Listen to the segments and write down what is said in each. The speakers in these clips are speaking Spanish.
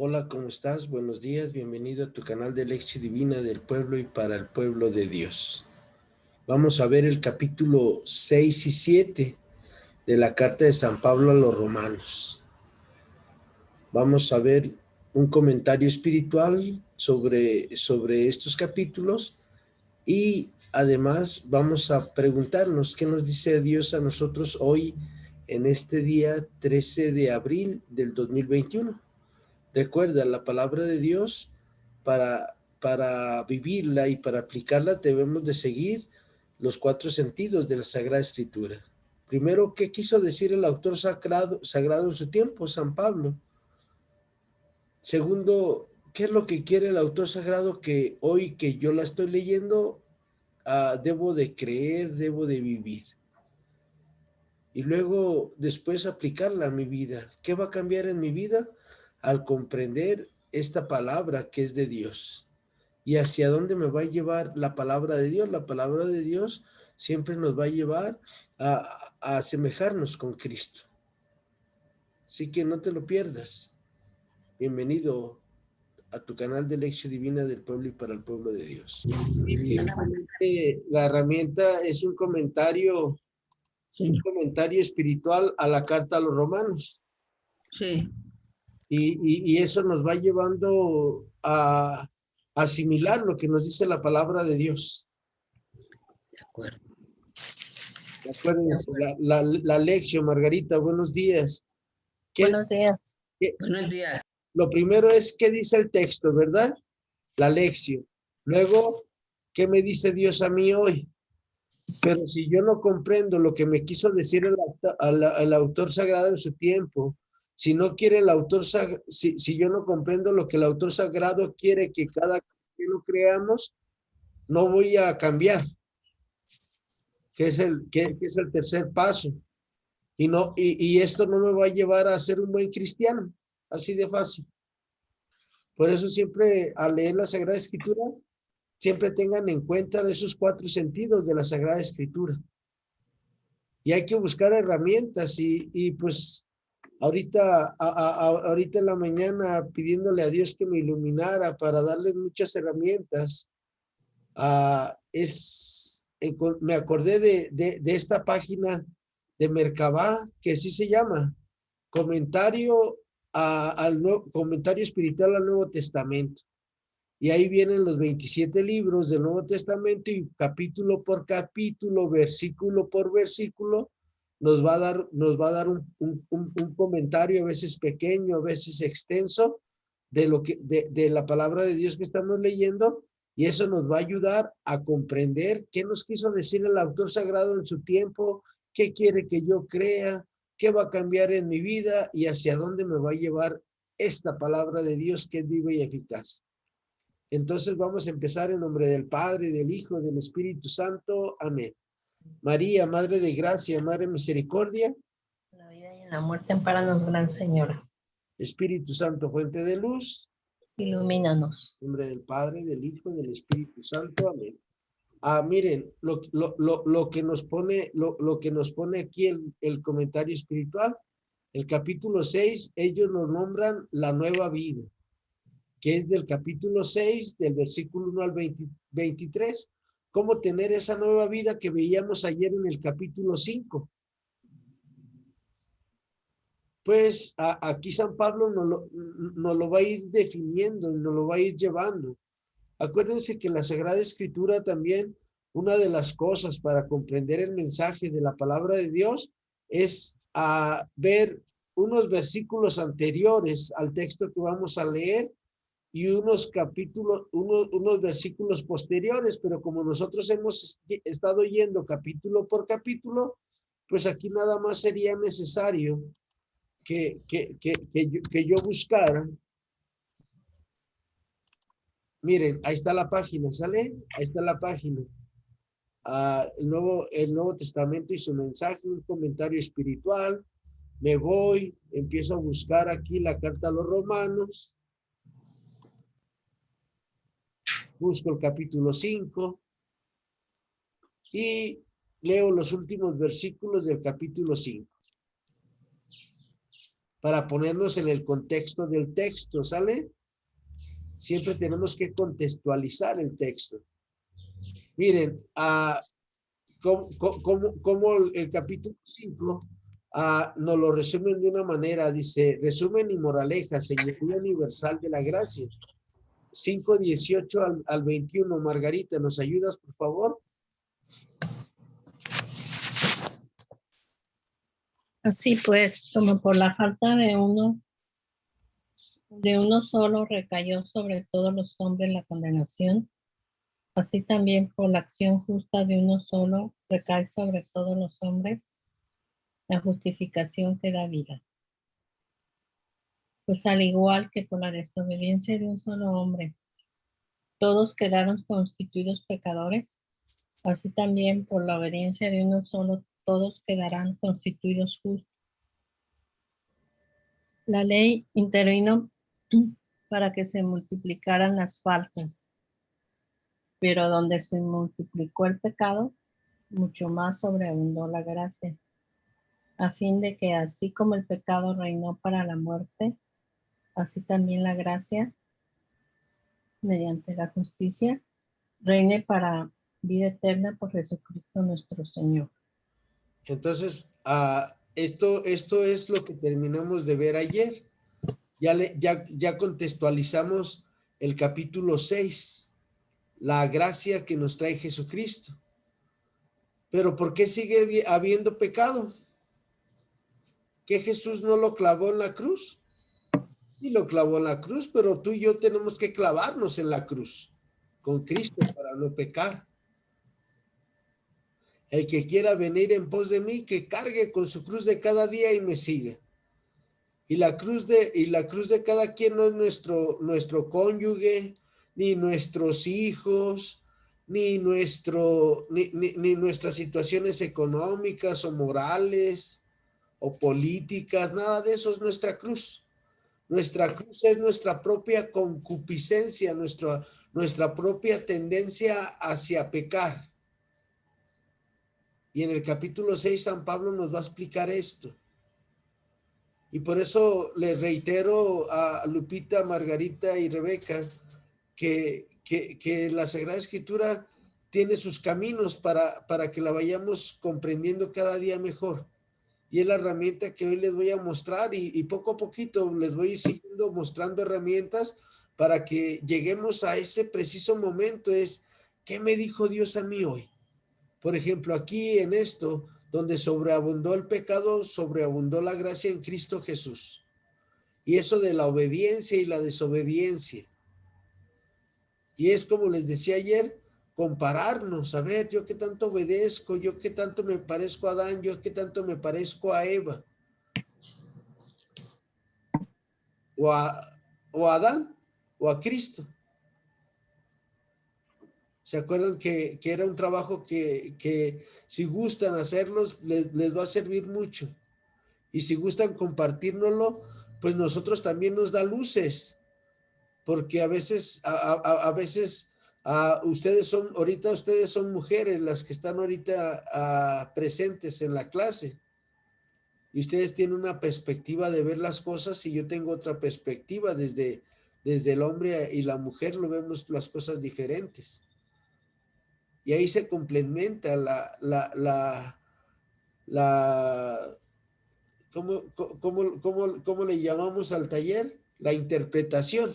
Hola, ¿cómo estás? Buenos días, bienvenido a tu canal de Lección Divina del Pueblo y para el Pueblo de Dios. Vamos a ver el capítulo 6 y 7 de la carta de San Pablo a los Romanos. Vamos a ver un comentario espiritual sobre estos capítulos y además vamos a preguntarnos qué nos dice Dios a nosotros hoy en este día 13 de abril del 2021. Recuerda, la palabra de Dios, para vivirla y para aplicarla debemos de seguir los 4 sentidos de la Sagrada Escritura. Primero, ¿qué quiso decir el autor sagrado en su tiempo, San Pablo? Segundo, ¿qué es lo que quiere el autor sagrado que hoy que yo la estoy leyendo, debo de creer, debo de vivir? Y luego, después aplicarla a mi vida. ¿Qué va a cambiar en mi vida? Al comprender esta palabra que es de Dios. ¿Y hacia dónde me va a llevar la palabra de Dios? La palabra de Dios siempre nos va a llevar a asemejarnos con Cristo. Así que no te lo pierdas. Bienvenido a tu canal de Lección Divina del Pueblo y para el Pueblo de Dios. Y precisamente la herramienta es un comentario espiritual a la carta a los Romanos. Sí. Y eso nos va llevando a asimilar lo que nos dice la palabra de Dios. De acuerdo. Acuérdense, la lección, Margarita, buenos días. Buenos días. Buenos días. Lo primero es qué dice el texto, ¿verdad? La lección. Luego, ¿qué me dice Dios a mí hoy? Pero si yo no comprendo lo que me quiso decir el autor sagrado en su tiempo, si no quiere el autor, si yo no comprendo lo que el autor sagrado quiere que cada cristiano creamos, no voy a cambiar, que es el tercer paso. Y esto no me va a llevar a ser un buen cristiano, así de fácil. Por eso siempre al leer la Sagrada Escritura, siempre tengan en cuenta esos 4 sentidos de la Sagrada Escritura. Y hay que buscar herramientas y pues ahorita en la mañana pidiéndole a Dios que me iluminara para darle muchas herramientas. Me acordé de esta página de Merkabah, que así se llama, comentario espiritual al Nuevo Testamento. Y ahí vienen los 27 libros del Nuevo Testamento y capítulo por capítulo, versículo por versículo, nos va a dar un comentario, a veces pequeño, a veces extenso, de la palabra de Dios que estamos leyendo, y eso nos va a ayudar a comprender qué nos quiso decir el autor sagrado en su tiempo, qué quiere que yo crea, qué va a cambiar en mi vida y hacia dónde me va a llevar esta palabra de Dios que es viva y eficaz. Entonces vamos a empezar en nombre del Padre, del Hijo, del Espíritu Santo. Amén. María, Madre de Gracia, Madre de Misericordia. En la vida y en la muerte, ampáranos, Gran Señora. Espíritu Santo, fuente de luz. Ilumínanos. En nombre del Padre, del Hijo, del Espíritu Santo. Amén. Miren, lo que nos pone aquí el comentario espiritual, el capítulo 6, ellos nos nombran la nueva vida, que es del capítulo 6, del versículo 1 al 23. ¿Cómo tener esa nueva vida que veíamos ayer en el capítulo 5? Pues aquí San Pablo nos lo va a ir definiendo, nos lo va a ir llevando. Acuérdense que en la Sagrada Escritura también una de las cosas para comprender el mensaje de la palabra de Dios es ver unos versículos anteriores al texto que vamos a leer y unos versículos posteriores, pero como nosotros hemos estado yendo capítulo por capítulo, pues aquí nada más sería necesario que yo buscara. Miren, ahí está la página, ¿sale? Ahí está la página. El Nuevo Testamento y su mensaje, un comentario espiritual. Me voy, empiezo a buscar aquí la carta a los Romanos. Busco el capítulo 5 y leo los últimos versículos del capítulo 5. para ponernos en el contexto del texto, ¿sale? Siempre tenemos que contextualizar el texto. Miren, como el capítulo 5 nos lo resumen de una manera, dice, resumen y moraleja, señoría universal de la gracia. 5:18 al 21. Margarita, ¿nos ayudas, por favor? Así pues, como por la falta de uno solo recayó sobre todos los hombres la condenación, así también por la acción justa de uno solo recae sobre todos los hombres la justificación que da vida. Pues al igual que por la desobediencia de un solo hombre, todos quedaron constituidos pecadores, así también por la obediencia de uno solo, todos quedarán constituidos justos. La ley intervino para que se multiplicaran las faltas, pero donde se multiplicó el pecado, mucho más sobreabundó la gracia, a fin de que así como el pecado reinó para la muerte, así también la gracia, mediante la justicia, reine para vida eterna por Jesucristo nuestro Señor. Entonces, esto es lo que terminamos de ver ayer. Ya contextualizamos el capítulo 6, la gracia que nos trae Jesucristo. Pero ¿por qué sigue habiendo pecado? ¿Que Jesús no lo clavó en la cruz? Sí lo clavó en la cruz, pero tú y yo tenemos que clavarnos en la cruz con Cristo para no pecar. El que quiera venir en pos de mí, que cargue con su cruz de cada día y me siga. Y la cruz de cada quien no es nuestro cónyuge, ni nuestros hijos, ni nuestras situaciones económicas o morales o políticas, nada de eso es nuestra cruz. Nuestra cruz es nuestra propia concupiscencia, nuestra propia tendencia hacia pecar. Y en el capítulo 6 San Pablo nos va a explicar esto. Y por eso les reitero a Lupita, Margarita y Rebeca que la Sagrada Escritura tiene sus caminos para que la vayamos comprendiendo cada día mejor. Y es la herramienta que hoy les voy a mostrar y poco a poquito les voy a ir siguiendo mostrando herramientas para que lleguemos a ese preciso momento. Es, ¿qué me dijo Dios a mí hoy? Por ejemplo, aquí en esto, donde sobreabundó el pecado, sobreabundó la gracia en Cristo Jesús. Y eso de la obediencia y la desobediencia. Y es como les decía ayer, compararnos, a ver, yo qué tanto obedezco, yo qué tanto me parezco a Adán, yo qué tanto me parezco a Eva. O a Adán, o a Cristo. ¿Se acuerdan que era un trabajo que si gustan hacerlos, les va a servir mucho? Y si gustan compartirnoslo, pues nosotros también nos da luces, porque a veces ustedes son mujeres las que están ahorita presentes en la clase. Y ustedes tienen una perspectiva de ver las cosas y yo tengo otra perspectiva desde el hombre y la mujer lo vemos las cosas diferentes. Y ahí se complementa ¿cómo le llamamos al taller? La interpretación.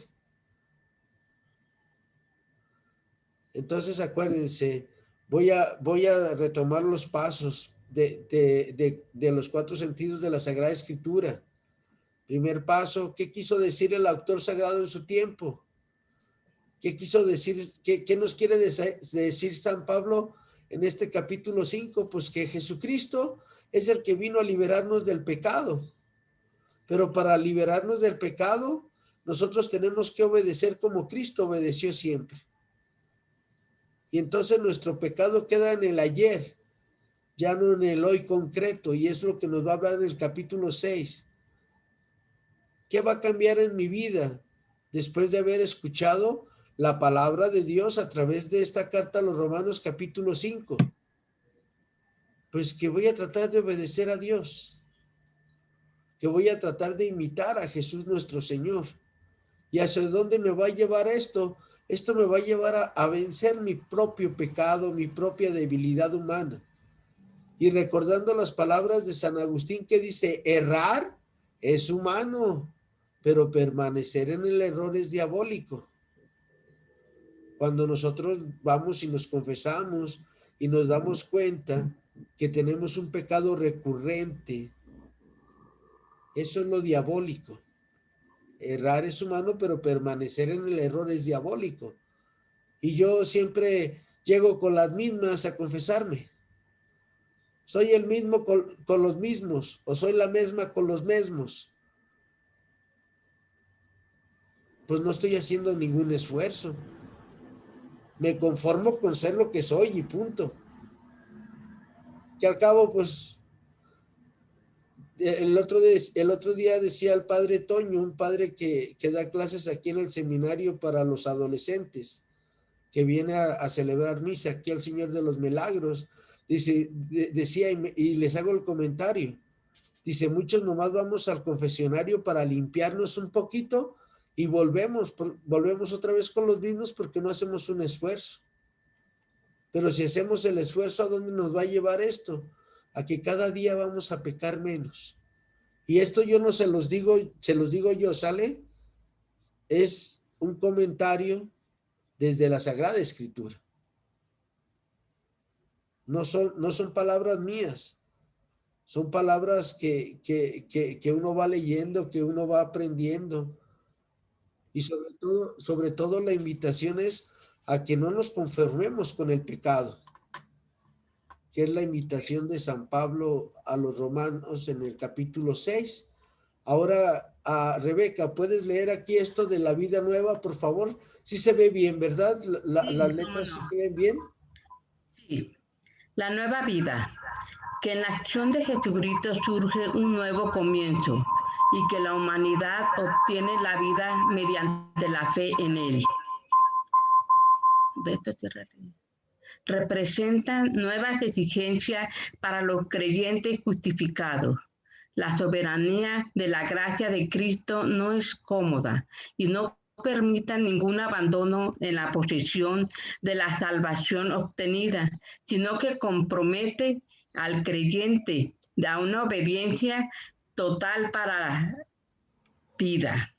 Entonces, acuérdense, voy a retomar los pasos de los 4 sentidos de la Sagrada Escritura. Primer paso, ¿qué quiso decir el autor sagrado en su tiempo? ¿Qué quiso decir? ¿Qué nos quiere decir San Pablo en este capítulo 5? Pues que Jesucristo es el que vino a liberarnos del pecado. Pero para liberarnos del pecado, nosotros tenemos que obedecer como Cristo obedeció siempre. Y entonces nuestro pecado queda en el ayer, ya no en el hoy concreto. Y es lo que nos va a hablar en el capítulo 6. ¿Qué va a cambiar en mi vida después de haber escuchado la palabra de Dios a través de esta carta a los Romanos capítulo 5? Pues que voy a tratar de obedecer a Dios. que voy a tratar de imitar a Jesús nuestro Señor. ¿Y hacia dónde me va a llevar esto? Esto me va a llevar a vencer mi propio pecado, mi propia debilidad humana. Y recordando las palabras de San Agustín que dice, errar es humano, pero permanecer en el error es diabólico. Cuando nosotros vamos y nos confesamos y nos damos cuenta que tenemos un pecado recurrente, eso es lo diabólico. Errar es humano, pero permanecer en el error es diabólico. Y yo siempre llego con las mismas a confesarme. Soy el mismo con los mismos, o soy la misma con los mismos. Pues no estoy haciendo ningún esfuerzo. Me conformo con ser lo que soy y punto. Que al cabo, pues, el otro día decía el padre Toño, un padre que da clases aquí en el seminario para los adolescentes, que viene a celebrar misa aquí al Señor de los Milagros. Dice, decía, y les hago el comentario, dice, muchos nomás vamos al confesionario para limpiarnos un poquito y volvemos otra vez con los mismos porque no hacemos un esfuerzo. Pero si hacemos el esfuerzo, ¿a dónde nos va a llevar esto? A que cada día vamos a pecar menos. Y esto yo no se los digo yo, ¿sale? Es un comentario desde la Sagrada Escritura. No son palabras mías, son palabras que uno va leyendo, que uno va aprendiendo. Y sobre todo la invitación es a que no nos conformemos con el pecado, que es la invitación de San Pablo a los romanos en el capítulo 6. Ahora, Rebeca, ¿puedes leer aquí esto de la vida nueva, por favor? Sí se ve bien, ¿verdad? Las letras sí se ven bien. Sí, la nueva vida, que en la acción de Jesucristo surge un nuevo comienzo y que la humanidad obtiene la vida mediante la fe en Él. Representan nuevas exigencias para los creyentes justificados. La soberanía de la gracia de Cristo no es cómoda y no permita ningún abandono en la posesión de la salvación obtenida, sino que compromete al creyente a una obediencia total para la vida.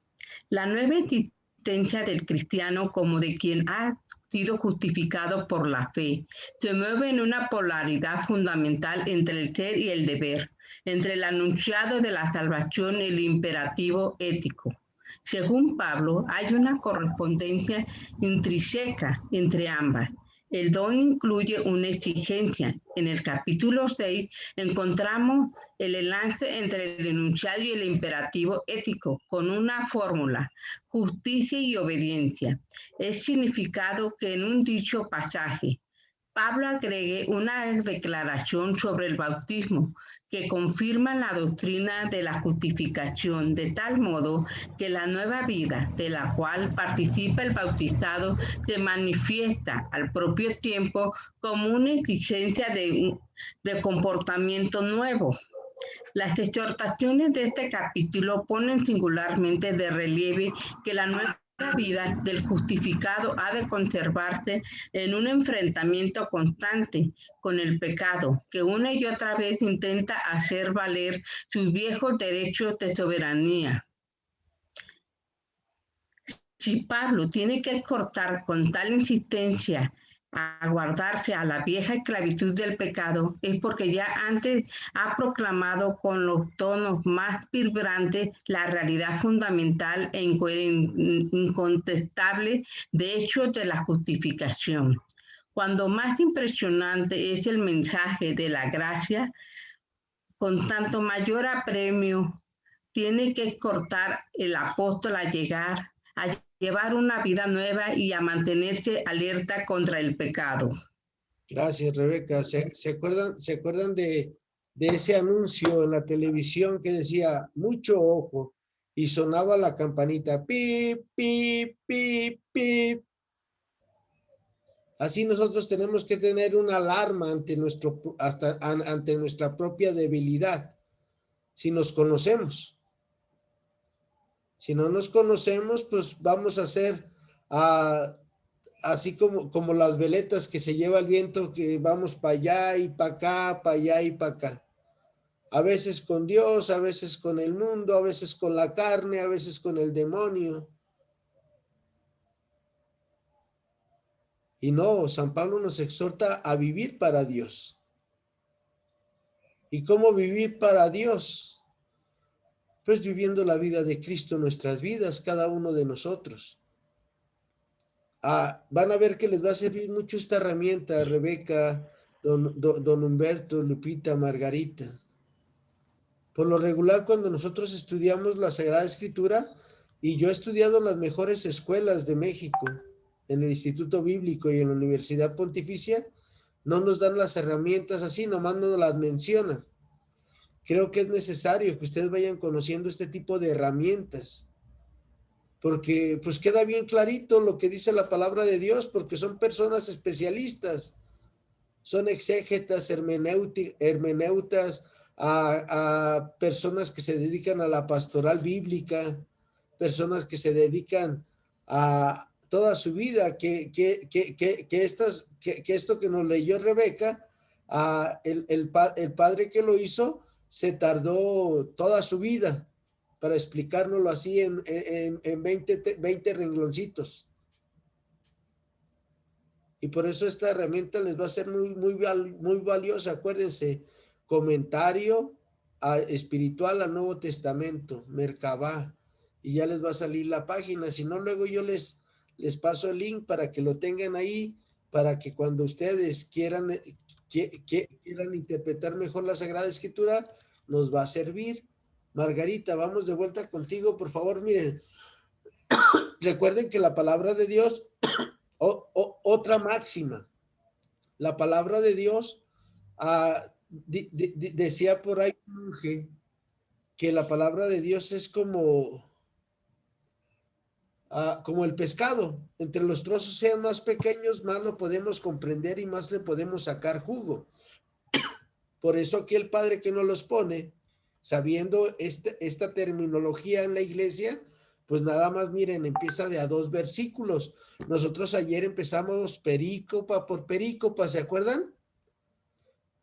La nueva existencia del cristiano como de quien ha sido justificado por la fe se mueve en una polaridad fundamental entre el ser y el deber, entre el anunciado de la salvación y el imperativo ético. Según Pablo, hay una correspondencia intrínseca entre ambas. El don incluye una exigencia. En el capítulo 6 encontramos el enlace entre el enunciado y el imperativo ético con una fórmula: justicia y obediencia. Es significado que en un dicho pasaje Pablo agregue una declaración sobre el bautismo que confirma la doctrina de la justificación, de tal modo que la nueva vida de la cual participa el bautizado se manifiesta al propio tiempo como una exigencia de comportamiento nuevo. Las exhortaciones de este capítulo ponen singularmente de relieve que la nueva vida del justificado ha de conservarse en un enfrentamiento constante con el pecado, que una y otra vez intenta hacer valer sus viejos derechos de soberanía. Si Pablo tiene que exhortar con tal insistencia a guardarse a la vieja esclavitud del pecado, es porque ya antes ha proclamado con los tonos más vibrantes la realidad fundamental e incontestable de hechos de la justificación. Cuando más impresionante es el mensaje de la gracia, con tanto mayor apremio tiene que exhortar el apóstol a llevar una vida nueva y a mantenerse alerta contra el pecado. Gracias, Rebeca. ¿Se acuerdan de ese anuncio en la televisión que decía mucho ojo y sonaba la campanita pip, pip, pip, pip? Así nosotros tenemos que tener una alarma ante nuestra propia debilidad. si nos conocemos. Si no nos conocemos, pues vamos a ser así como las veletas que se lleva el viento, que vamos para allá y para acá, para allá y para acá. A veces con Dios, a veces con el mundo, a veces con la carne, a veces con el demonio. Y no, San Pablo nos exhorta a vivir para Dios. ¿Y cómo vivir para Dios? Pues viviendo la vida de Cristo en nuestras vidas, cada uno de nosotros. Van a ver que les va a servir mucho esta herramienta, Rebeca, don Humberto, Lupita, Margarita. Por lo regular, cuando nosotros estudiamos la Sagrada Escritura, y yo he estudiado en las mejores escuelas de México, en el Instituto Bíblico y en la Universidad Pontificia, no nos dan las herramientas así, nomás nos las mencionan. Creo que es necesario que ustedes vayan conociendo este tipo de herramientas, porque pues queda bien clarito lo que dice la palabra de Dios, porque son personas especialistas, son exégetas, hermeneutas, a personas que se dedican a la pastoral bíblica, personas que se dedican a toda su vida, que esto que nos leyó Rebeca, el padre que lo hizo se tardó toda su vida para explicárnoslo así en 20 rengloncitos. Y por eso esta herramienta les va a ser muy valiosa. Acuérdense, comentario espiritual al Nuevo Testamento, Merkabah, y ya les va a salir la página. Si no, luego yo les paso el link para que lo tengan ahí, para que cuando ustedes quieran interpretar mejor la Sagrada Escritura, nos va a servir. Margarita, vamos de vuelta contigo, por favor. Miren, recuerden que la palabra de Dios, otra máxima, la palabra de Dios, decía por ahí un monje que la palabra de Dios es como el pescado. Entre los trozos sean más pequeños, más lo podemos comprender y más le podemos sacar jugo. Por eso aquí el padre que nos los pone, sabiendo esta terminología en la iglesia, pues nada más miren, empieza de a 2 versículos. Nosotros ayer empezamos perícopa por perícopa, ¿se acuerdan?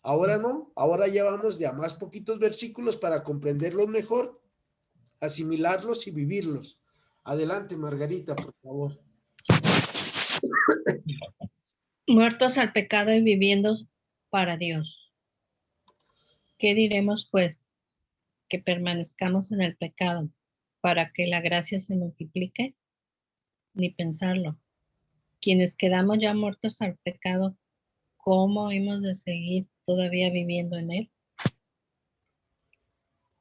Ahora no, ahora ya vamos de a más poquitos versículos para comprenderlos mejor, asimilarlos y vivirlos. Adelante, Margarita, por favor. Muertos al pecado y viviendo para Dios. ¿Qué diremos, pues? ¿Que permanezcamos en el pecado para que la gracia se multiplique? Ni pensarlo. Quienes quedamos ya muertos al pecado, ¿cómo hemos de seguir todavía viviendo en él?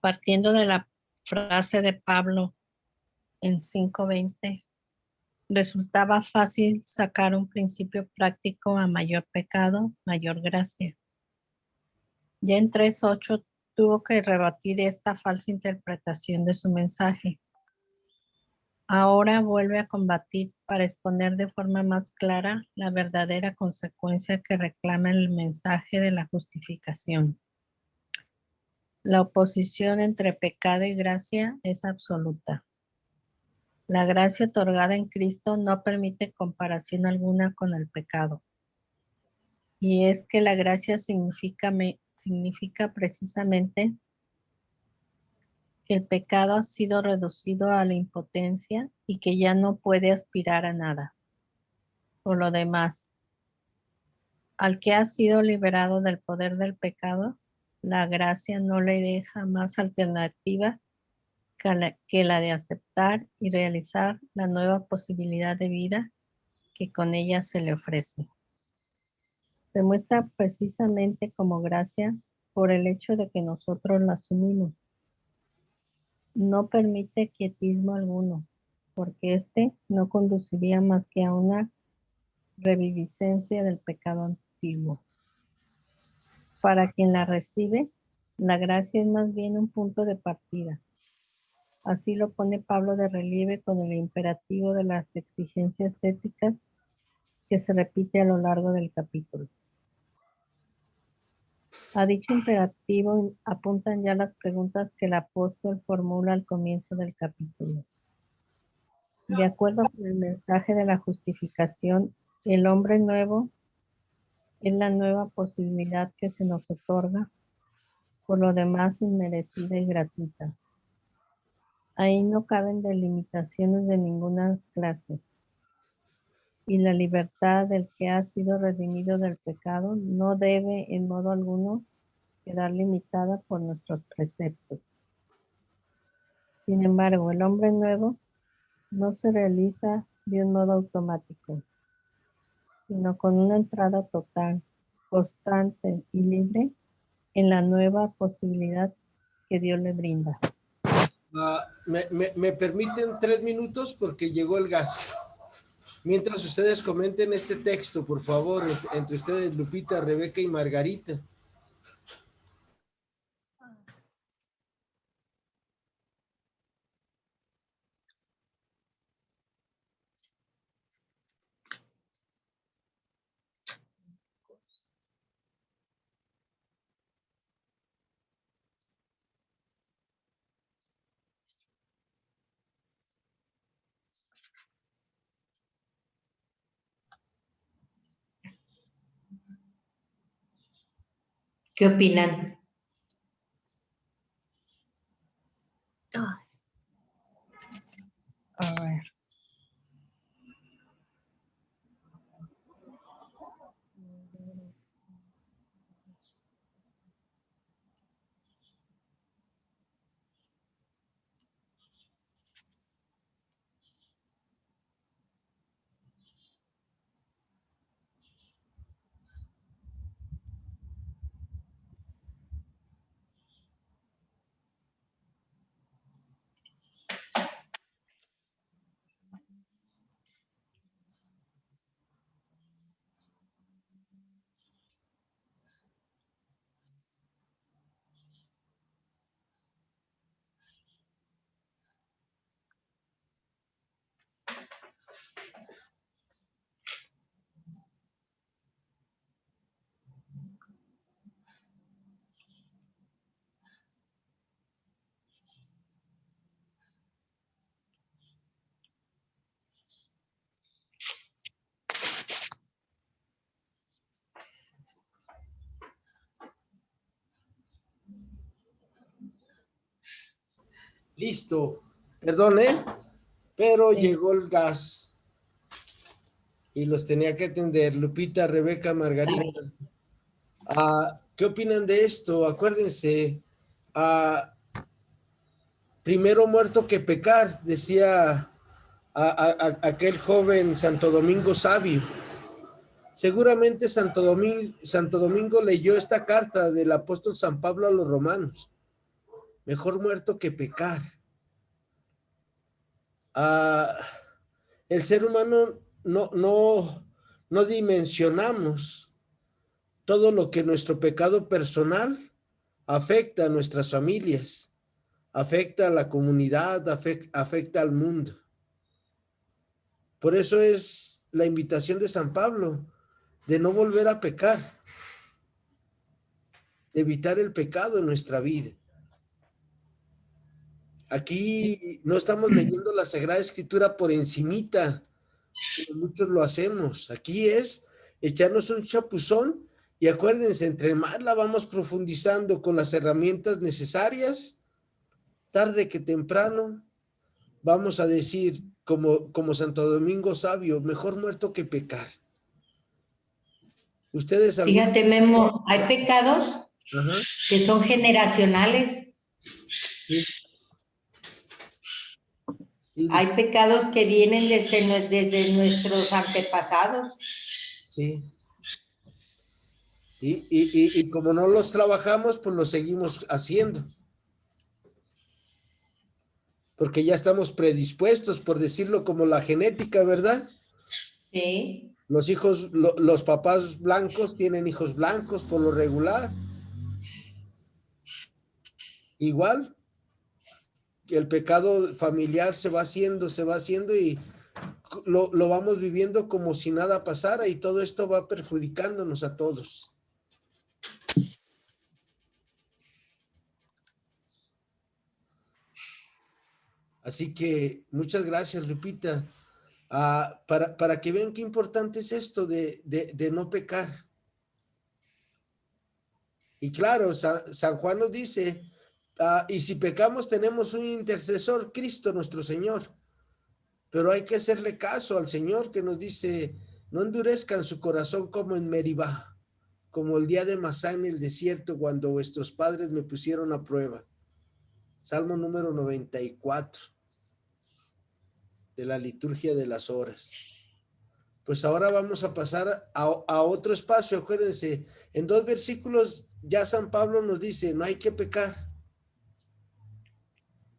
Partiendo de la frase de Pablo en 5:20, resultaba fácil sacar un principio práctico: a mayor pecado, mayor gracia. Ya en 3:8 tuvo que rebatir esta falsa interpretación de su mensaje. Ahora vuelve a combatir para exponer de forma más clara la verdadera consecuencia que reclama el mensaje de la justificación. La oposición entre pecado y gracia es absoluta. La gracia otorgada en Cristo no permite comparación alguna con el pecado. Y es que la gracia significa precisamente que el pecado ha sido reducido a la impotencia y que ya no puede aspirar a nada. Por lo demás, al que ha sido liberado del poder del pecado, la gracia no le deja más alternativa que la de aceptar y realizar la nueva posibilidad de vida que con ella se le ofrece. Se muestra precisamente como gracia por el hecho de que nosotros la asumimos. No permite quietismo alguno, porque este no conduciría más que a una reviviscencia del pecado antiguo. Para quien la recibe, la gracia es más bien un punto de partida. Así lo pone Pablo de relieve con el imperativo de las exigencias éticas que se repite a lo largo del capítulo. A dicho imperativo apuntan ya las preguntas que el apóstol formula al comienzo del capítulo. De acuerdo con el mensaje de la justificación, el hombre nuevo es la nueva posibilidad que se nos otorga, por lo demás inmerecida y gratuita. Ahí no caben delimitaciones de ninguna clase, y la libertad del que ha sido redimido del pecado no debe en modo alguno quedar limitada por nuestros preceptos. Sin embargo, el hombre nuevo no se realiza de un modo automático, sino con una entrada total, constante y libre en la nueva posibilidad que Dios le brinda. ¿Me permiten 3 minutos? Porque llegó el gas. Mientras ustedes comenten este texto, por favor, entre ustedes, Lupita, Rebeca y Margarita. ¿Qué opinan? A ver. Listo. Perdón, pero Sí. llegó el gas y los tenía que atender. Lupita, Rebeca, Margarita. ¿Qué opinan de esto? Acuérdense, primero muerto que pecar, decía aquel joven Santo Domingo Sabio. Seguramente Santo Domingo leyó esta carta del apóstol San Pablo a los romanos. Mejor muerto que pecar. El ser humano no dimensionamos todo lo que nuestro pecado personal afecta a nuestras familias, afecta a la comunidad, afecta al mundo. Por eso es la invitación de San Pablo de no volver a pecar, de evitar el pecado en nuestra vida. Aquí no estamos leyendo la Sagrada Escritura por encimita, como muchos lo hacemos. Aquí es echarnos un chapuzón y acuérdense, entre más la vamos profundizando con las herramientas necesarias, tarde que temprano, vamos a decir, como Santo Domingo Sabio, mejor muerto que pecar. Ustedes Fíjate, Memo, hay pecados que son generacionales. Sí. Sí. Hay pecados que vienen desde nuestros antepasados. Sí. Y como no los trabajamos, pues los seguimos haciendo. Porque ya estamos predispuestos, por decirlo como la genética, ¿verdad? Sí. Los papás blancos tienen hijos blancos por lo regular. Igual que el pecado familiar se va haciendo y lo vamos viviendo como si nada pasara y todo esto va perjudicándonos a todos. Así que muchas gracias, Lupita. Para que vean qué importante es esto de no pecar. Y claro, San Juan nos dice, y si pecamos tenemos un intercesor, Cristo nuestro Señor. Pero hay que hacerle caso al Señor que nos dice, no endurezcan su corazón como en Meribá, como el día de Masá en el desierto cuando vuestros padres me pusieron a prueba. Salmo número 94 de la liturgia de las horas. Pues ahora vamos a pasar a otro espacio. Acuérdense, en 2 versículos ya San Pablo nos dice, no hay que pecar,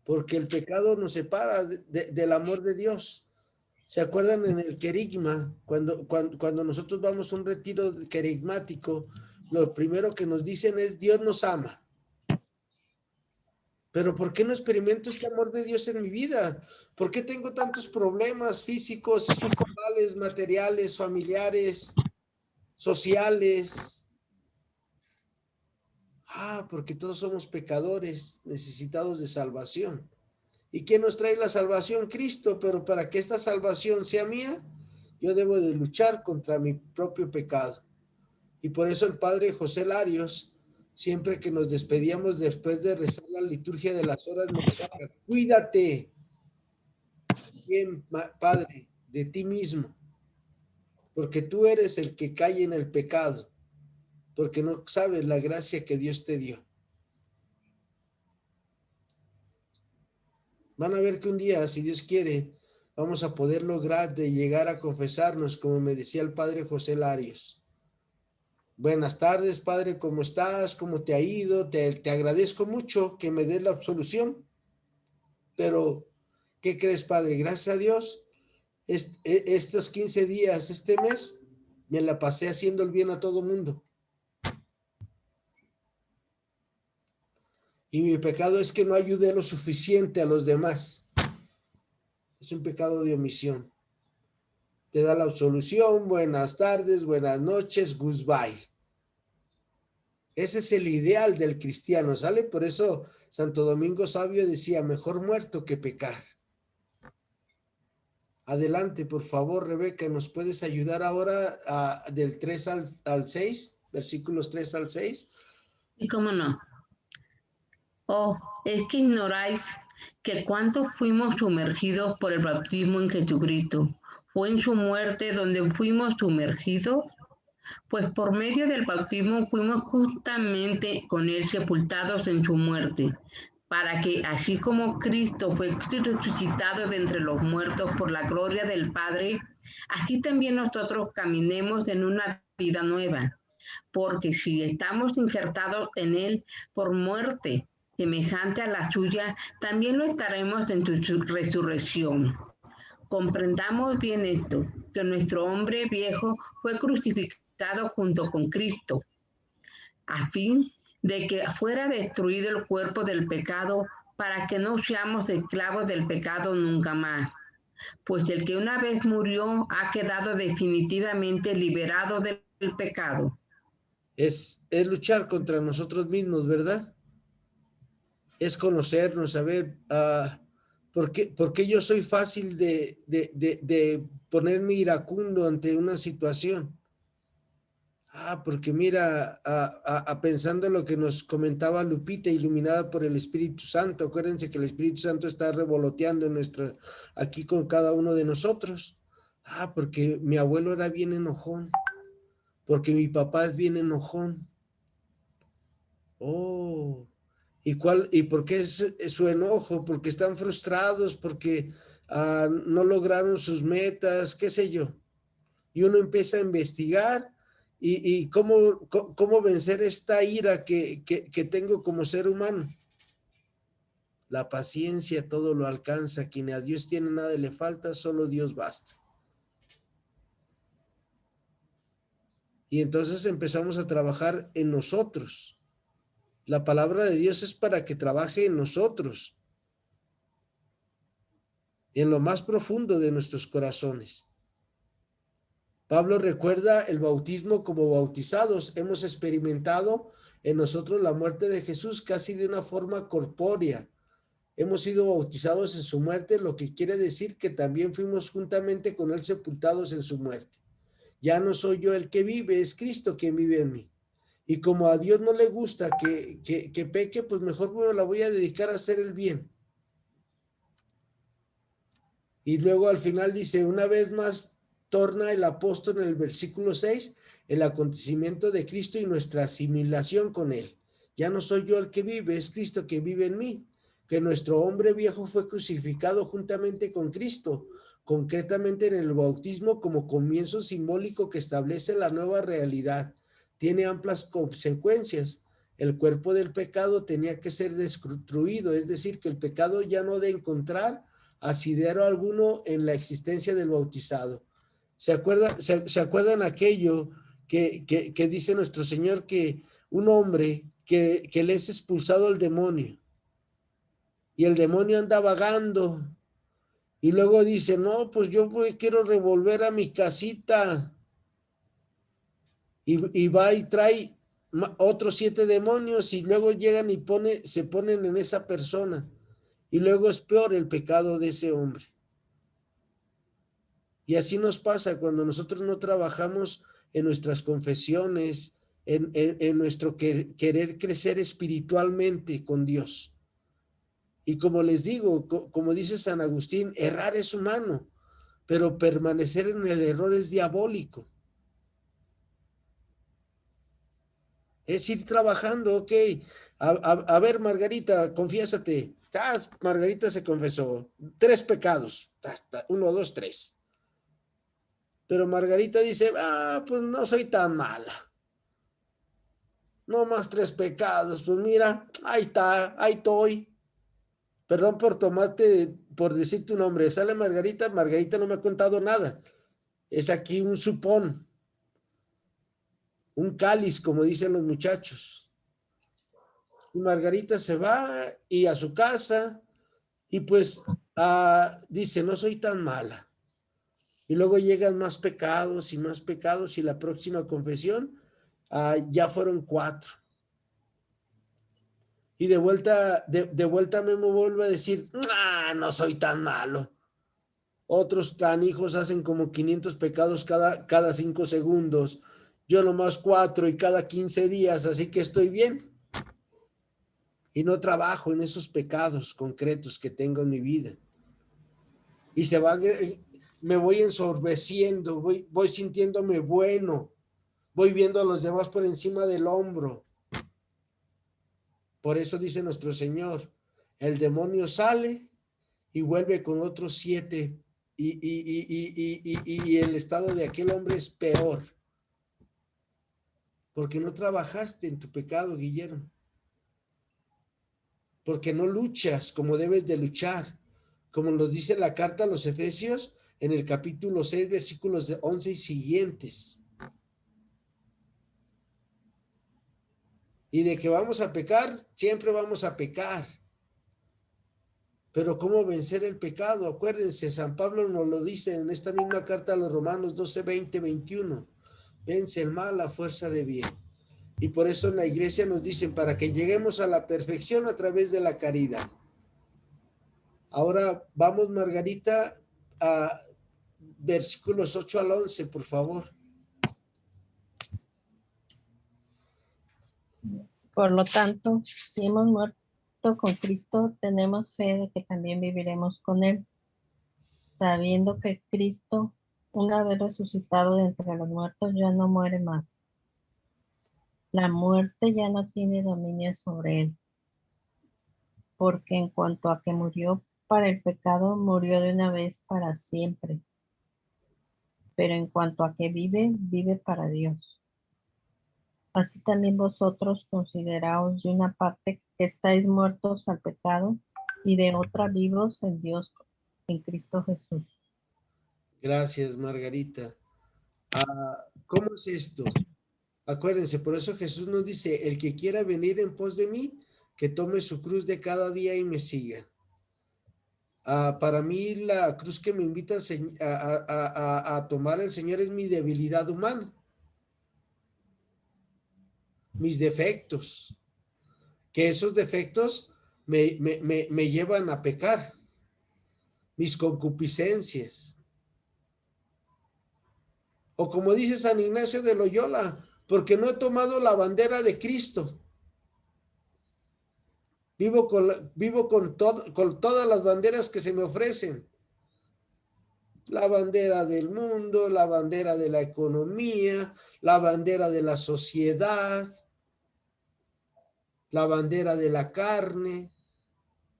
porque el pecado nos separa del amor de Dios. ¿Se acuerdan en el querigma? Cuando nosotros vamos a un retiro querigmático, lo primero que nos dicen es, Dios nos ama. Pero ¿por qué no experimento este amor de Dios en mi vida? ¿Por qué tengo tantos problemas físicos, espirituales, materiales, familiares, sociales? Porque todos somos pecadores necesitados de salvación. ¿Y quién nos trae la salvación? Cristo. Pero para que esta salvación sea mía, yo debo de luchar contra mi propio pecado. Y por eso el padre José Larios, siempre que nos despedíamos después de rezar la liturgia de las horas, me decía, cuídate, bien, Padre, de ti mismo, porque tú eres el que cae en el pecado, porque no sabes la gracia que Dios te dio. Van a ver que un día, si Dios quiere, vamos a poder lograr de llegar a confesarnos, como me decía el padre José Larios. Buenas tardes, Padre, ¿cómo estás? ¿Cómo te ha ido? Te agradezco mucho que me des la absolución, pero ¿qué crees, Padre? Gracias a Dios, estos 15 días, este mes, me la pasé haciendo el bien a todo mundo. Y mi pecado es que no ayudé lo suficiente a los demás. Es un pecado de omisión. Te da la absolución, buenas tardes, buenas noches, goodbye. Ese es el ideal del cristiano, ¿sale? Por eso Santo Domingo Sabio decía, mejor muerto que pecar. Adelante, por favor, Rebeca, ¿nos puedes ayudar ahora del 3 al 6, versículos 3 al 6? ¿Y cómo no? Es que ignoráis que cuando fuimos sumergidos por el bautismo en Jesucristo, fue en su muerte donde fuimos sumergidos. Pues por medio del bautismo fuimos justamente con él sepultados en su muerte, para que así como Cristo fue resucitado de entre los muertos por la gloria del Padre, así también nosotros caminemos en una vida nueva. Porque si estamos injertados en él por muerte semejante a la suya, también lo estaremos en su resurrección. Comprendamos bien esto, que nuestro hombre viejo fue crucificado junto con Cristo, a fin de que fuera destruido el cuerpo del pecado, para que no seamos esclavos del pecado nunca más. Pues el que una vez murió ha quedado definitivamente liberado del pecado. Es luchar contra nosotros mismos, ¿verdad? Es conocernos, saber por qué yo soy fácil de ponerme iracundo ante una situación. Porque mira, pensando en lo que nos comentaba Lupita, iluminada por el Espíritu Santo, acuérdense que el Espíritu Santo está revoloteando aquí con cada uno de nosotros. Porque mi abuelo era bien enojón, porque mi papá es bien enojón. ¿Y por qué es su enojo? Porque están frustrados, porque no lograron sus metas, qué sé yo. Y uno empieza a investigar y cómo vencer esta ira que tengo como ser humano. La paciencia todo lo alcanza. Quien a Dios tiene nada le falta, solo Dios basta. Y entonces empezamos a trabajar en nosotros. La palabra de Dios es para que trabaje en nosotros, en lo más profundo de nuestros corazones. Pablo recuerda el bautismo como bautizados. Hemos experimentado en nosotros la muerte de Jesús casi de una forma corpórea, hemos sido bautizados en su muerte, lo que quiere decir que también fuimos juntamente con él sepultados en su muerte. Ya no soy yo el que vive, es Cristo quien vive en mí. Y como a Dios no le gusta que peque, pues mejor me la voy a dedicar a hacer el bien. Y luego al final dice, una vez más, torna el apóstol en el versículo 6, el acontecimiento de Cristo y nuestra asimilación con él. Ya no soy yo el que vive, es Cristo quien vive en mí. Que nuestro hombre viejo fue crucificado juntamente con Cristo, concretamente en el bautismo como comienzo simbólico que establece la nueva realidad. Tiene amplias consecuencias. El cuerpo del pecado tenía que ser destruido, es decir, que el pecado ya no de encontrar asidero alguno en la existencia del bautizado. ¿Se acuerdan aquello que dice nuestro Señor, que un hombre que le es expulsado el demonio y el demonio anda vagando y luego dice, no, pues yo quiero revolver a mi casita y va y trae otros 7 demonios y luego llegan y se ponen en esa persona y luego es peor el pecado de ese hombre? Y así nos pasa cuando nosotros no trabajamos en nuestras confesiones, en nuestro querer crecer espiritualmente con Dios. Y como les digo, como dice San Agustín, errar es humano, pero permanecer en el error es diabólico. Es ir trabajando, ok. A ver, Margarita, confiésate. Margarita se confesó 3 pecados. 1, 2, 3. Pero Margarita dice, pues no soy tan mala. No más 3 pecados. Pues mira, ahí está, ahí estoy. Perdón por decir tu nombre. Sale Margarita. Margarita no me ha contado nada. Es aquí un supón. Un cáliz, como dicen los muchachos. Y Margarita se va y a su casa y pues dice, no soy tan mala. Y luego llegan más pecados y la próxima confesión ya fueron 4. Y de vuelta Memo vuelve a decir, no soy tan malo. Otros canijos hacen como 500 pecados cada 5 segundos. Yo nomás 4 y cada 15 días, así que estoy bien. Y no trabajo en esos pecados concretos que tengo en mi vida. Y me voy ensorbeciendo, voy sintiéndome bueno, voy viendo a los demás por encima del hombro. Por eso dice nuestro Señor, el demonio sale y vuelve con otros 7 y el estado de aquel hombre es peor. Porque no trabajaste en tu pecado, Guillermo. Porque no luchas como debes de luchar. Como nos dice la carta a los Efesios en el capítulo 6, versículos de 11 y siguientes. Y de que vamos a pecar, siempre vamos a pecar. Pero ¿cómo vencer el pecado? Acuérdense, San Pablo nos lo dice en esta misma carta a los Romanos 12, 20, 21. Vence el mal a fuerza de bien. Y por eso en la iglesia nos dicen, para que lleguemos a la perfección a través de la caridad. Ahora vamos, Margarita, a versículos 8 al 11, por favor. Por lo tanto, si hemos muerto con Cristo, tenemos fe de que también viviremos con Él, sabiendo que Cristo, una vez resucitado de entre los muertos, ya no muere más. La muerte ya no tiene dominio sobre Él, porque en cuanto a que murió para el pecado, murió de una vez para siempre. Pero en cuanto a que vive, vive para Dios. Así también vosotros consideraos de una parte que estáis muertos al pecado y de otra vivos en Dios, en Cristo Jesús. Gracias, Margarita. ¿Cómo es esto? Acuérdense, por eso Jesús nos dice, el que quiera venir en pos de mí, que tome su cruz de cada día y me siga. Para mí la cruz que me invita a tomar el Señor es mi debilidad humana, mis defectos, que esos defectos me llevan a pecar, mis concupiscencias. O como dice San Ignacio de Loyola, porque no he tomado la bandera de Cristo. Vivo con todas las banderas que se me ofrecen. La bandera del mundo, la bandera de la economía, la bandera de la sociedad, la bandera de la carne.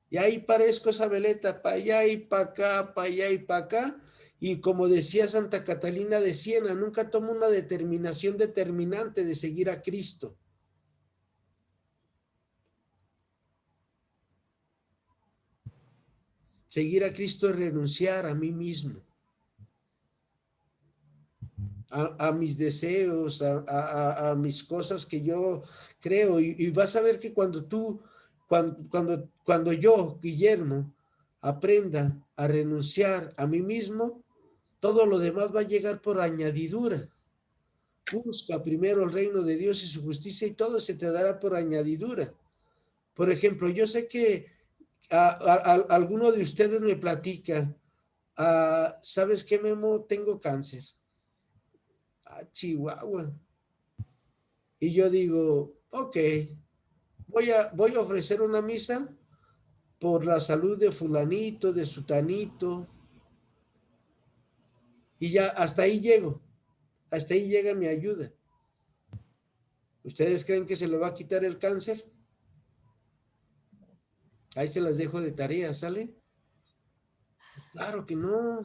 Y ahí parezco esa veleta, para allá y para acá, para allá y para acá. Y como decía Santa Catalina de Siena, nunca tomo una determinación determinante de seguir a Cristo. Seguir a Cristo es renunciar a mí mismo, a mis deseos, a mis cosas que yo creo. Y vas a ver que cuando yo, Guillermo, aprenda a renunciar a mí mismo, todo lo demás va a llegar por añadidura. Busca primero el reino de Dios y su justicia y todo se te dará por añadidura. Por ejemplo, yo sé que alguno de ustedes me platica, ¿sabes qué, Memo? Tengo cáncer. Chihuahua. Y yo digo, ok, voy a ofrecer una misa por la salud de fulanito, de sutanito. Y ya hasta ahí llego. Hasta ahí llega mi ayuda. ¿Ustedes creen que se le va a quitar el cáncer? Ahí se las dejo de tarea, ¿sale? Pues claro que no.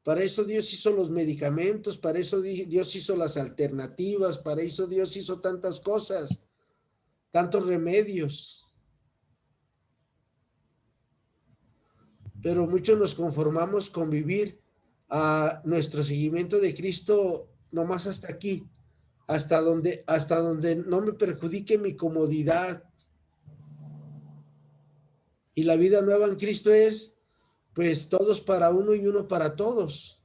Para eso Dios hizo los medicamentos, para eso Dios hizo las alternativas, para eso Dios hizo tantas cosas, tantos remedios. Pero muchos nos conformamos con vivir a nuestro seguimiento de Cristo nomás hasta aquí, hasta donde no me perjudique mi comodidad. Y la vida nueva en Cristo es, pues, todos para uno y uno para todos,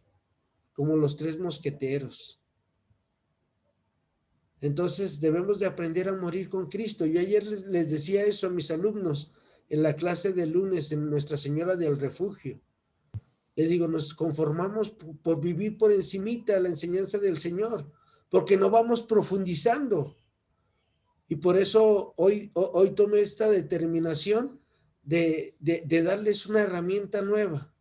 como los 3 mosqueteros. Entonces debemos de aprender a morir con Cristo. Yo ayer les decía eso a mis alumnos en la clase de lunes en Nuestra Señora del Refugio. Le digo, nos conformamos por vivir por encimita la enseñanza del Señor, porque no vamos profundizando. Y por eso hoy tomé esta determinación de darles una herramienta nueva,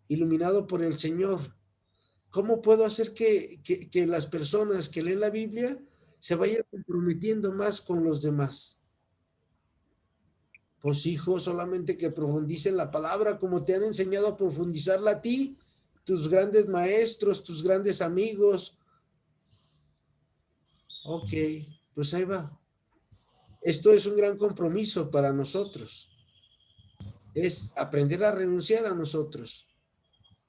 iluminado por el Señor. ¿Cómo puedo hacer que las personas que leen la Biblia se vayan comprometiendo más con los demás? Pues hijo, solamente que profundicen la palabra como te han enseñado a profundizarla a ti, tus grandes maestros, tus grandes amigos. Ok, pues ahí va. Esto es un gran compromiso para nosotros. Es aprender a renunciar a nosotros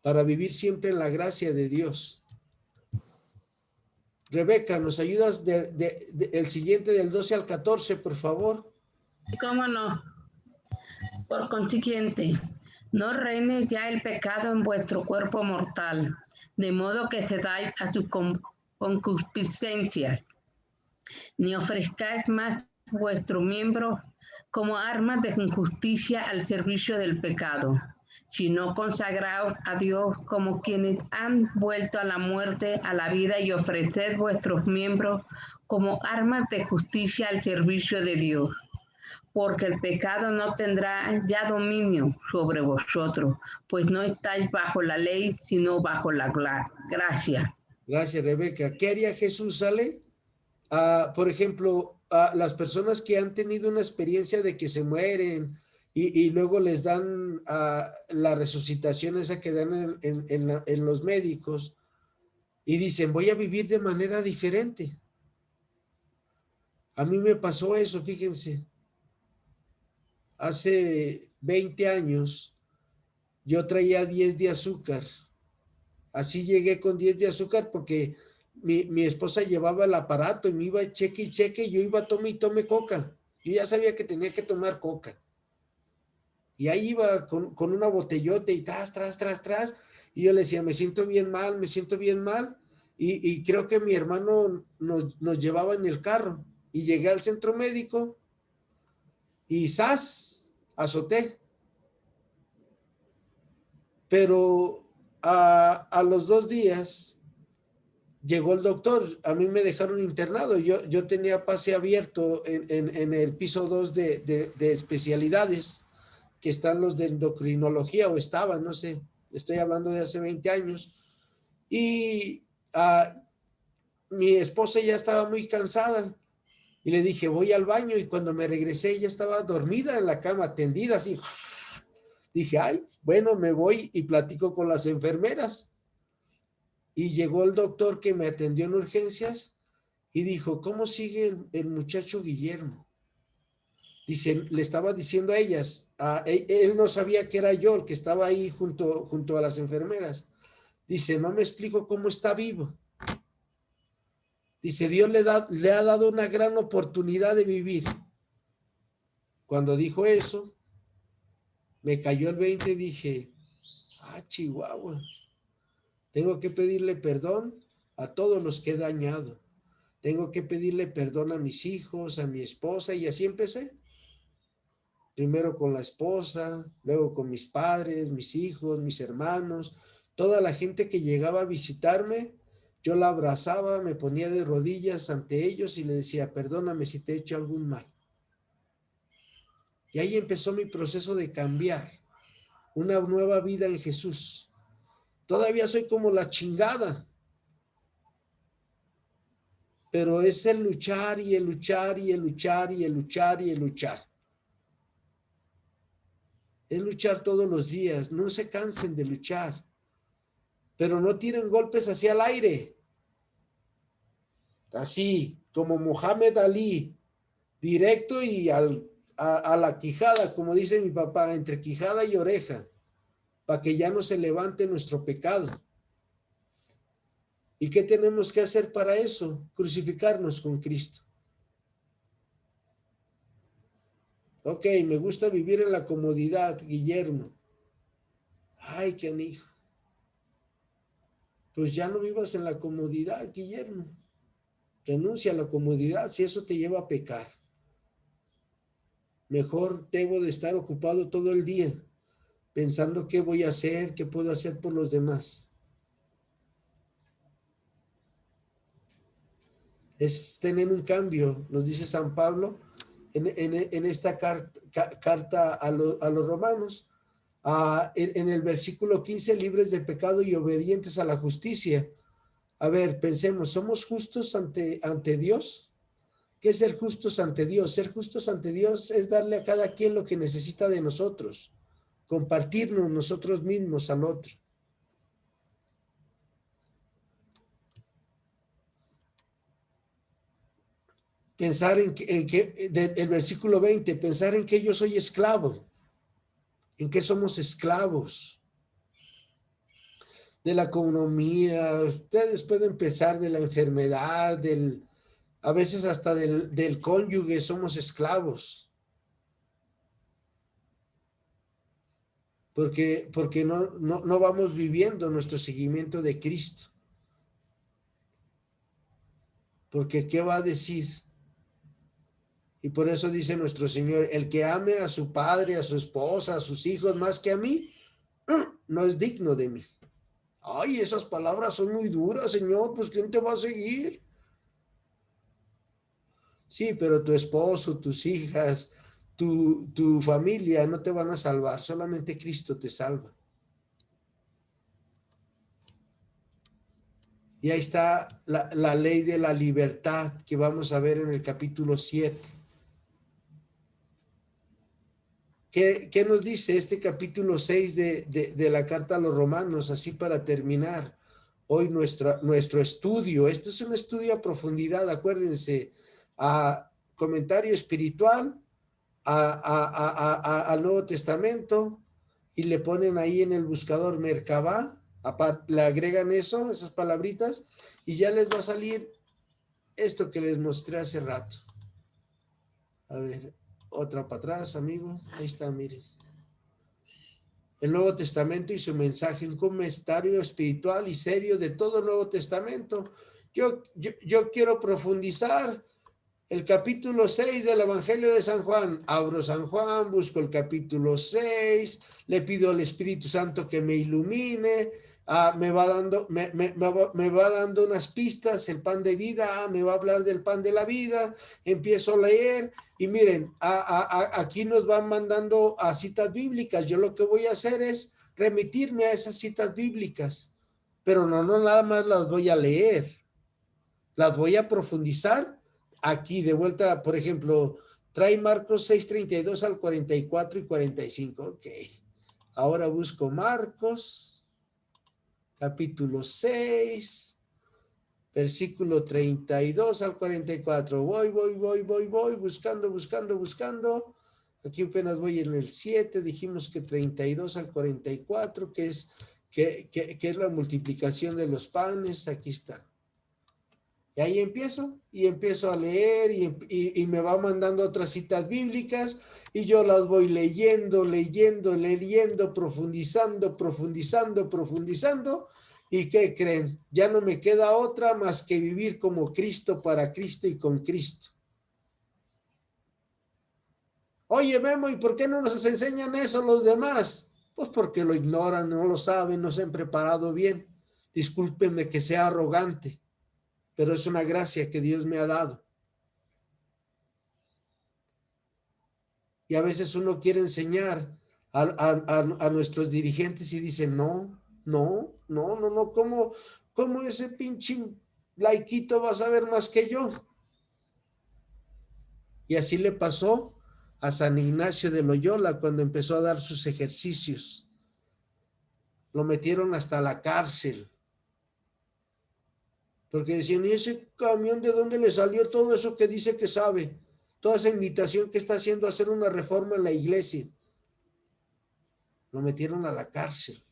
para vivir siempre en la gracia de Dios. Rebeca, ¿nos ayudas el siguiente del 12 al 14, por favor? ¿Cómo no? Por consiguiente, no reine ya el pecado en vuestro cuerpo mortal, de modo que cedáis a sus concupiscencias, ni ofrezcáis más vuestros miembros como armas de injusticia al servicio del pecado, sino consagraos a Dios como quienes han vuelto a la muerte, a la vida, y ofreced vuestros miembros como armas de justicia al servicio de Dios. Porque el pecado no tendrá ya dominio sobre vosotros, pues no estáis bajo la ley, sino bajo la gracia. Gracias, Rebeca. ¿Qué haría Jesús, sale? Por ejemplo, las personas que han tenido una experiencia de que se mueren y luego les dan la resucitación esa que dan en los médicos y dicen, voy a vivir de manera diferente. A mí me pasó eso, fíjense. Hace 20 años yo traía 10 de azúcar. Así llegué con 10 de azúcar porque mi esposa llevaba el aparato y me iba cheque y cheque y yo iba tome y tome coca. Yo ya sabía que tenía que tomar coca. Y ahí iba con una botellota y tras. Y yo le decía, me siento bien mal. Y creo que mi hermano nos llevaba en el carro. Y llegué al centro médico y ¡zas! Azoté. Pero a los 2 días llegó el doctor. A mí me dejaron internado. Yo tenía pase abierto en el piso 2 de especialidades, que están los de endocrinología, o estaban, no sé. Estoy hablando de hace 20 años. Y mi esposa ya estaba muy cansada. Y le dije, voy al baño. Y cuando me regresé, ella estaba dormida en la cama, tendida así. Dije, ay, bueno, me voy y platico con las enfermeras. Y llegó el doctor que me atendió en urgencias y dijo, ¿cómo sigue el muchacho Guillermo? Dice, le estaba diciendo a ellas, él no sabía que era yo el que estaba ahí junto a las enfermeras. Dice, no me explico cómo está vivo. Dice, Dios le ha dado una gran oportunidad de vivir. Cuando dijo eso, me cayó el 20 y dije, Chihuahua, tengo que pedirle perdón a todos los que he dañado. Tengo que pedirle perdón a mis hijos, a mi esposa, y así empecé. Primero con la esposa, luego con mis padres, mis hijos, mis hermanos, toda la gente que llegaba a visitarme, yo la abrazaba, me ponía de rodillas ante ellos y le decía, perdóname si te he hecho algún mal. Y ahí empezó mi proceso de cambiar, una nueva vida en Jesús. Todavía soy como la chingada, pero es el luchar y el luchar y el luchar y el luchar y el luchar. Es luchar todos los días, no se cansen de luchar, pero no tiren golpes hacia el aire. Así, como Mohamed Ali, directo y a la quijada, como dice mi papá, entre quijada y oreja, para que ya no se levante nuestro pecado. ¿Y qué tenemos que hacer para eso? Crucificarnos con Cristo. Ok, me gusta vivir en la comodidad, Guillermo. Ay, qué anijo. Pues ya no vivas en la comodidad, Guillermo. Renuncia a la comodidad si eso te lleva a pecar. Mejor debo de estar ocupado todo el día pensando qué voy a hacer, qué puedo hacer por los demás. Es tener un cambio, nos dice San Pablo en esta carta a los romanos, en el versículo 15, libres de pecado y obedientes a la justicia. A ver, pensemos, ¿somos justos ante Dios? ¿Qué es ser justos ante Dios? Ser justos ante Dios es darle a cada quien lo que necesita de nosotros, compartirnos nosotros mismos al otro. Pensar en que el versículo 20, pensar en que yo soy esclavo, en que somos esclavos de la economía. Ustedes pueden pensar de la enfermedad, a veces hasta del cónyuge, somos esclavos. Porque no vamos viviendo nuestro seguimiento de Cristo. Porque ¿qué va a decir? Y por eso dice nuestro Señor, el que ame a su padre, a su esposa, a sus hijos más que a mí, no es digno de mí. Ay, esas palabras son muy duras, Señor, pues ¿quién te va a seguir? Sí, pero tu esposo, tus hijas, tu familia no te van a salvar, solamente Cristo te salva. Y ahí está la ley de la libertad que vamos a ver en el capítulo 7. ¿Qué nos dice este capítulo 6 de la carta a los romanos? Así para terminar hoy nuestro estudio. Este es un estudio a profundidad, acuérdense, a comentario espiritual, al Nuevo Testamento, y le ponen ahí en el buscador Merkabah, aparte le agregan esas palabritas, y ya les va a salir esto que les mostré hace rato. A ver, otra para atrás, amigo. Ahí está, miren. El Nuevo Testamento y su mensaje, un comentario espiritual y serio de todo el Nuevo Testamento. Yo quiero profundizar el capítulo 6 del Evangelio de San Juan. Abro San Juan, busco el capítulo 6, le pido al Espíritu Santo que me ilumine, me va dando unas pistas, el pan de vida, me va a hablar del pan de la vida, empiezo a leer y miren, aquí nos van mandando a citas bíblicas. Yo lo que voy a hacer es remitirme a esas citas bíblicas, pero no nada más las voy a leer, las voy a profundizar. Aquí de vuelta, por ejemplo, trae Marcos 6:32 al 44 y 45. Ok. Ahora busco Marcos, capítulo 6, versículo 32 al 44. Voy, buscando. Aquí apenas voy en el 7, dijimos que 32 al 44, que es la multiplicación de los panes. Aquí está. Y ahí empiezo a leer y me va mandando otras citas bíblicas y yo las voy leyendo, profundizando. ¿Y qué creen? Ya no me queda otra más que vivir como Cristo, para Cristo y con Cristo. Oye, Memo, ¿y por qué no nos enseñan eso los demás? Pues porque lo ignoran, no lo saben, no se han preparado bien. Discúlpenme que sea arrogante, pero es una gracia que Dios me ha dado. Y a veces uno quiere enseñar a nuestros dirigentes y dice, no, ¿cómo ese pinche laiquito va a saber más que yo? Y así le pasó a San Ignacio de Loyola cuando empezó a dar sus ejercicios. Lo metieron hasta la cárcel. Porque decían, ¿y ese camión de dónde le salió todo eso que dice que sabe? Toda esa invitación que está haciendo a hacer una reforma en la iglesia. Lo metieron a la cárcel.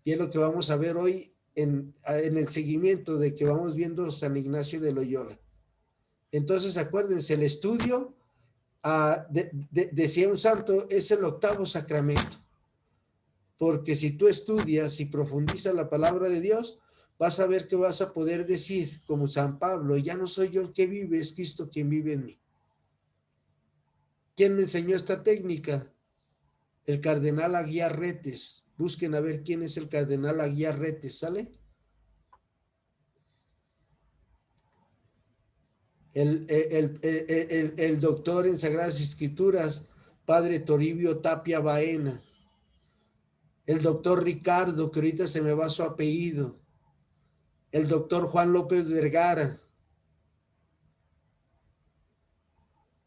Y es lo que vamos a ver hoy en el seguimiento de que vamos viendo San Ignacio de Loyola. Entonces, acuérdense, el estudio, decía un santo, es el 8º sacramento. Porque si tú estudias y profundizas la palabra de Dios, vas a ver que vas a poder decir, como San Pablo, ya no soy yo el que vive, es Cristo quien vive en mí. ¿Quién me enseñó esta técnica? El cardenal Aguiar Retes. Busquen a ver quién es el cardenal Aguiar Retes, ¿sale? El doctor en Sagradas Escrituras, padre Toribio Tapia Baena. El doctor Ricardo, que ahorita se me va su apellido. El doctor Juan López Vergara,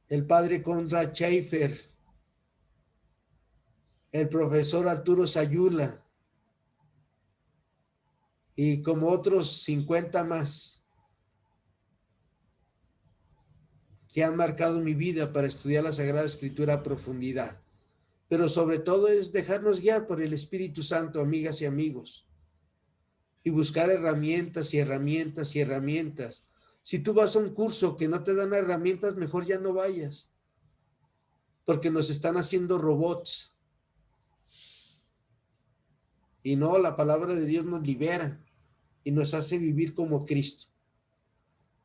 el padre Conrad Schaefer, el profesor Arturo Sayula y como otros 50 más que han marcado mi vida para estudiar la Sagrada Escritura a profundidad. Pero sobre todo es dejarnos guiar por el Espíritu Santo, amigas y amigos, y buscar herramientas. Si tú vas a un curso que no te dan herramientas, mejor ya no vayas, porque nos están haciendo robots. Y no, la palabra de Dios nos libera y nos hace vivir como Cristo.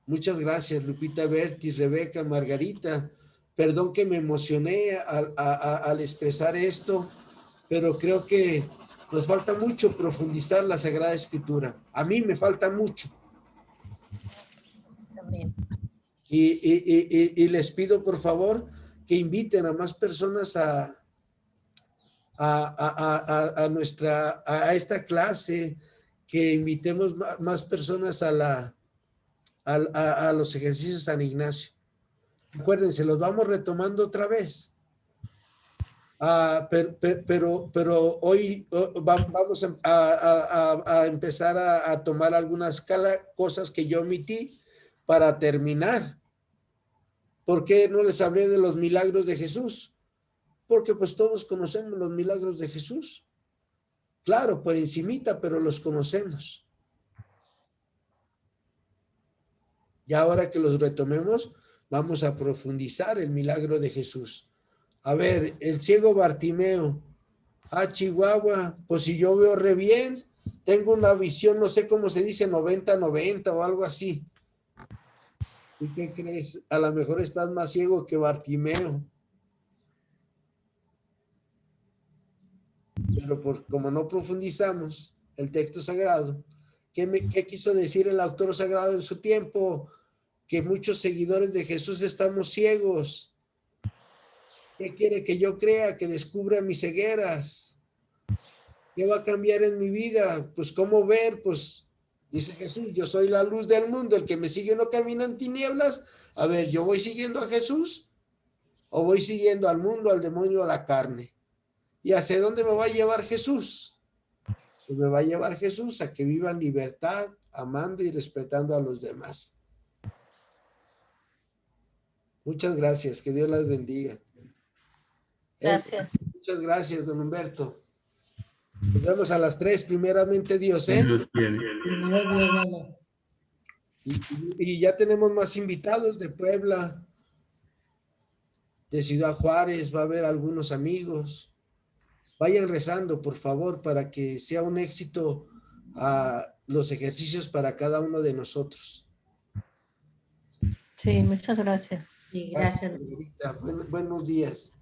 Muchas gracias, Lupita, Bertis, Rebeca, Margarita. Perdón que me emocioné al expresar esto, pero creo que nos falta mucho profundizar la Sagrada Escritura. A mí me falta mucho. También. Y les pido, por favor, que inviten a más personas a esta clase, que invitemos más personas a los ejercicios de San Ignacio. Acuérdense, los vamos retomando otra vez. Pero hoy vamos a empezar a tomar algunas cosas que yo omití para terminar. ¿Por qué no les hablé de los milagros de Jesús? Porque pues todos conocemos los milagros de Jesús. Claro, por encimita, pero los conocemos. Y ahora que los retomemos, vamos a profundizar el milagro de Jesús. A ver, el ciego Bartimeo. Chihuahua, pues si yo veo re bien, tengo una visión, no sé cómo se dice, 90-90 o algo así. ¿Y qué crees? A lo mejor estás más ciego que Bartimeo. Pero como no profundizamos el texto sagrado, ¿qué quiso decir el autor sagrado en su tiempo? Que muchos seguidores de Jesús estamos ciegos. ¿Qué quiere que yo crea? Que descubra mis cegueras. ¿Qué va a cambiar en mi vida? Pues cómo ver, pues dice Jesús, yo soy la luz del mundo, el que me sigue no camina en tinieblas. A ver, ¿yo voy siguiendo a Jesús o voy siguiendo al mundo, al demonio, a la carne? ¿Y hacia dónde me va a llevar Jesús? Pues me va a llevar Jesús a que viva en libertad, amando y respetando a los demás. Muchas gracias, que Dios las bendiga. Gracias. Muchas gracias, don Humberto. Nos vemos a las 3, primeramente Dios, ¿eh? Y ya tenemos más invitados de Puebla, de Ciudad Juárez, va a haber algunos amigos. Vayan rezando, por favor, para que sea un éxito a los ejercicios para cada uno de nosotros. Sí, muchas gracias. Sí, gracias. Margarita. Buenos días.